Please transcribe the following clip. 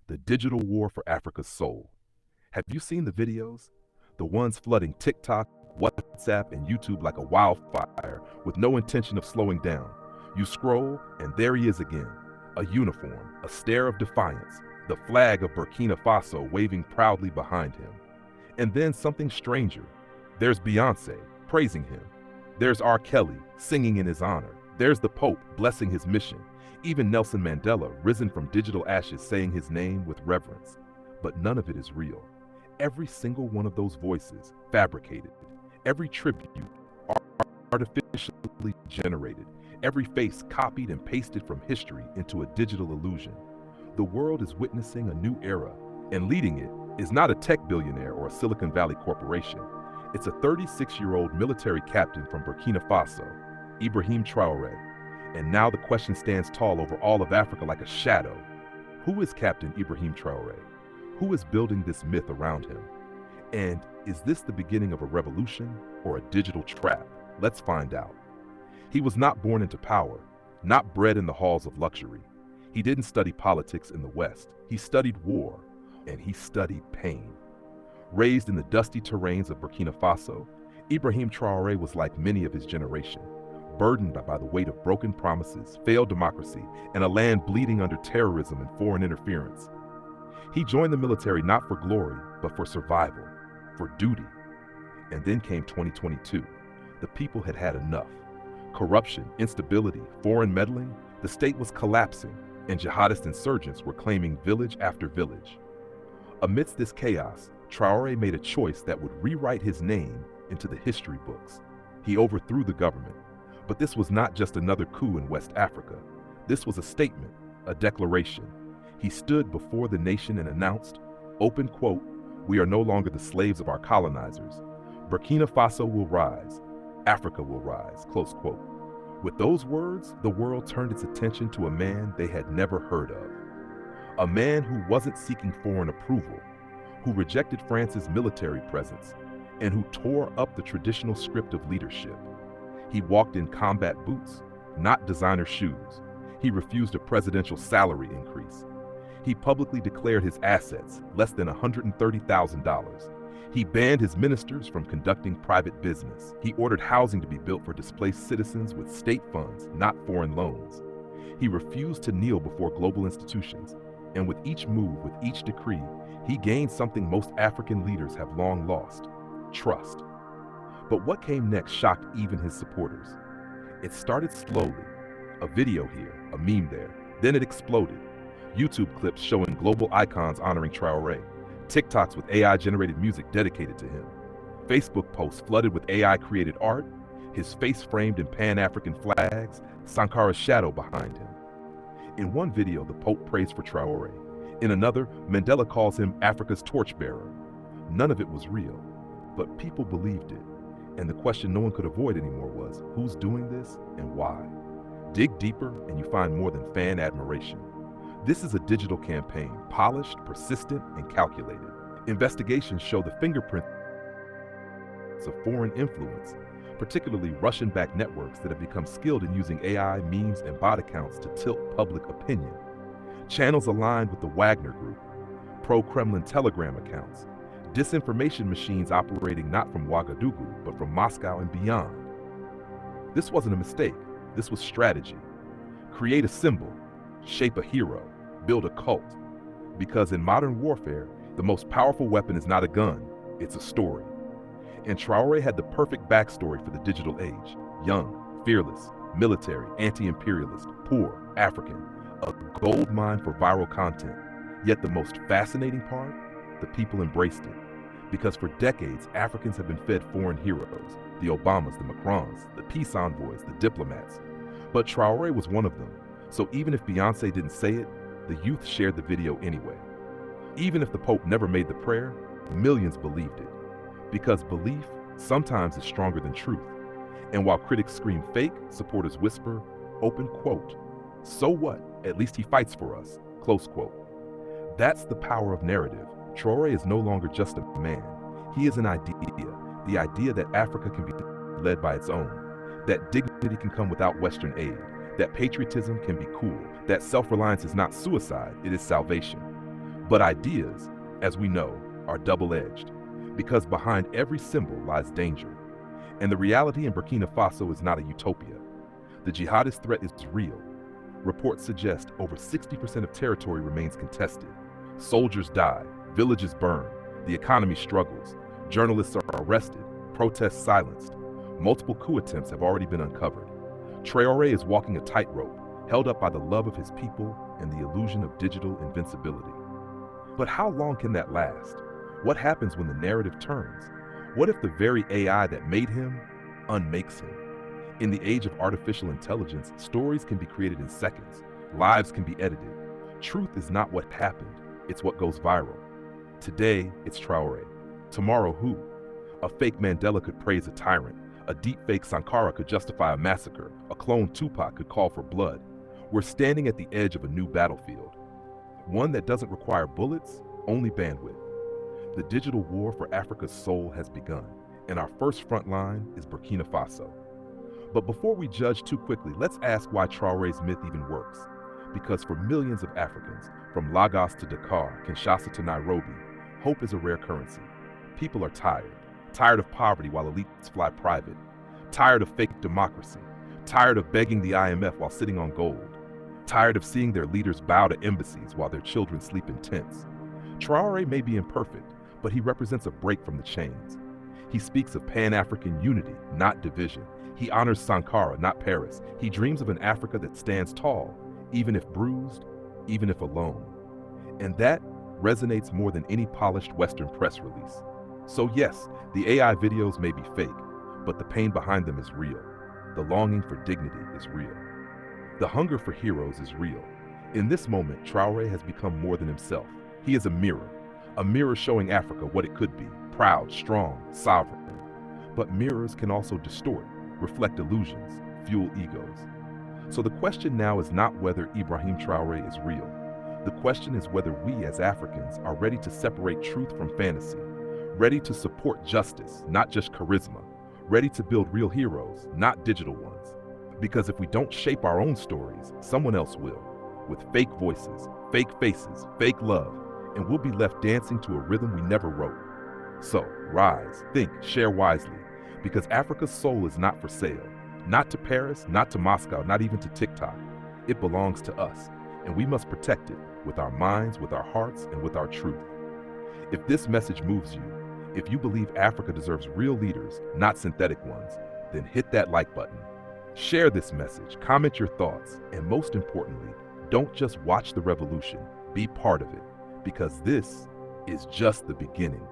the digital war for Africa's soul. Have you seen the videos? The ones flooding TikTok, WhatsApp, and YouTube like a wildfire with no intention of slowing down. You scroll, and there he is again. A uniform, a stare of defiance, the flag of Burkina Faso waving proudly behind him. And then something stranger. There's Beyoncé, praising him. There's R. Kelly, singing in his honor. There's the Pope, blessing his mission. Even Nelson Mandela, risen from digital ashes, saying his name with reverence. But none of it is real. Every single one of those voices, fabricated. Every tribute, artificially generated. Every face copied and pasted from history into a digital illusion. The world is witnessing a new era, and leading it is not a tech billionaire or a Silicon Valley corporation. It's a 36-year-old military captain from Burkina Faso, Ibrahim Traoré. And now the question stands tall over all of Africa like a shadow. Who is Captain Ibrahim Traoré? Who is building this myth around him? And is this the beginning of a revolution or a digital trap? Let's find out. He was not born into power, not bred in the halls of luxury. He didn't study politics in the West. He studied war, and he studied pain. Raised in the dusty terrains of Burkina Faso, Ibrahim Traoré was like many of his generation, burdened by the weight of broken promises, failed democracy, and a land bleeding under terrorism and foreign interference. He joined the military not for glory, but for survival, for duty. And then came 2022. The people had had enough. Corruption, instability, foreign meddling, the state was collapsing, and jihadist insurgents were claiming village after village. Amidst this chaos, Traoré made a choice that would rewrite his name into the history books. He overthrew the government. But this was not just another coup in West Africa. This was a statement, a declaration. He stood before the nation and announced, open quote, "We are no longer the slaves of our colonizers. Burkina Faso will rise. Africa will rise," close quote. With those words, the world turned its attention to a man they had never heard of. A man who wasn't seeking foreign approval, who rejected France's military presence, and who tore up the traditional script of leadership. He walked in combat boots, not designer shoes. He refused a presidential salary increase. He publicly declared his assets less than $130,000. He banned his ministers from conducting private business. He ordered housing to be built for displaced citizens with state funds, not foreign loans. He refused to kneel before global institutions. And with each move, with each decree, he gained something most African leaders have long lost: trust. But what came next shocked even his supporters. It started slowly. A video here, a meme there. Then it exploded. YouTube clips showing global icons honoring Traoré. TikToks with AI-generated music dedicated to him. Facebook posts flooded with AI-created art, his face framed in Pan-African flags, Sankara's shadow behind him. In one video, the Pope prays for Traoré. In another, Mandela calls him Africa's torchbearer. None of it was real, but people believed it. And the question no one could avoid anymore was, who's doing this and why? Dig deeper and you find more than fan admiration. This is a digital campaign, polished, persistent, and calculated. Investigations show the fingerprints of foreign influence, particularly Russian-backed networks that have become skilled in using AI, memes, and bot accounts to tilt public opinion. Channels aligned with the Wagner Group, pro-Kremlin Telegram accounts, disinformation machines operating not from Ouagadougou, but from Moscow and beyond. This wasn't a mistake. This was strategy. Create a symbol, shape a hero, build a cult. Because in modern warfare, the most powerful weapon is not a gun, it's a story. And Traoré had the perfect backstory for the digital age. Young, fearless, military, anti-imperialist, poor, African. A gold mine for viral content. Yet the most fascinating part? The people embraced it. Because for decades, Africans have been fed foreign heroes. The Obamas, the Macrons, the peace envoys, the diplomats. But Traoré was one of them. So even if Beyoncé didn't say it, the youth shared the video anyway. Even if the Pope never made the prayer, millions believed it. Because belief sometimes is stronger than truth. And while critics scream fake, supporters whisper, open quote, "So what? At least he fights for us," close quote. That's the power of narrative. Traoré is no longer just a man. He is an idea, the idea that Africa can be led by its own, that dignity can come without Western aid, that patriotism can be cool, that self-reliance is not suicide, it is salvation. But ideas, as we know, are double-edged, because behind every symbol lies danger. And the reality in Burkina Faso is not a utopia. The jihadist threat is real. Reports suggest over 60% of territory remains contested. Soldiers die, villages burn, the economy struggles, journalists are arrested, protests silenced. Multiple coup attempts have already been uncovered. Traoré is walking a tightrope, held up by the love of his people and the illusion of digital invincibility. But how long can that last? What happens when the narrative turns? What if the very AI that made him unmakes him? In the age of artificial intelligence, stories can be created in seconds. Lives can be edited. Truth is not what happened, it's what goes viral. Today, it's Traoré. Tomorrow, who? A fake Mandela could praise a tyrant. A deepfake Sankara could justify a massacre. A clone Tupac could call for blood. We're standing at the edge of a new battlefield. One that doesn't require bullets, only bandwidth. The digital war for Africa's soul has begun, and our first front line is Burkina Faso. But before we judge too quickly, let's ask why Traoré's myth even works. Because for millions of Africans, from Lagos to Dakar, Kinshasa to Nairobi, hope is a rare currency. People are tired of poverty while elites fly private, tired of fake democracy, tired of begging the IMF while sitting on gold, tired of seeing their leaders bow to embassies while their children sleep in tents. Traoré may be imperfect, but he represents a break from the chains. He speaks of Pan-African unity, not division. He honors Sankara, not Paris. He dreams of an Africa that stands tall, even if bruised, even if alone. And that resonates more than any polished Western press release. So yes, the AI videos may be fake, but the pain behind them is real. The longing for dignity is real. The hunger for heroes is real. In this moment, Traoré has become more than himself. He is a mirror showing Africa what it could be, proud, strong, sovereign. But mirrors can also distort, reflect illusions, fuel egos. So the question now is not whether Ibrahim Traoré is real. The question is whether we as Africans are ready to separate truth from fantasy, ready to support justice, not just charisma, ready to build real heroes, not digital ones. Because if we don't shape our own stories, someone else will, with fake voices, fake faces, fake love, and we'll be left dancing to a rhythm we never wrote. So, rise, think, share wisely, because Africa's soul is not for sale. Not to Paris, not to Moscow, not even to TikTok. It belongs to us, and we must protect it with our minds, with our hearts, and with our truth. If this message moves you, if you believe Africa deserves real leaders, not synthetic ones, then hit that like button. Share this message, comment your thoughts, and most importantly, don't just watch the revolution, be part of it, because this is just the beginning.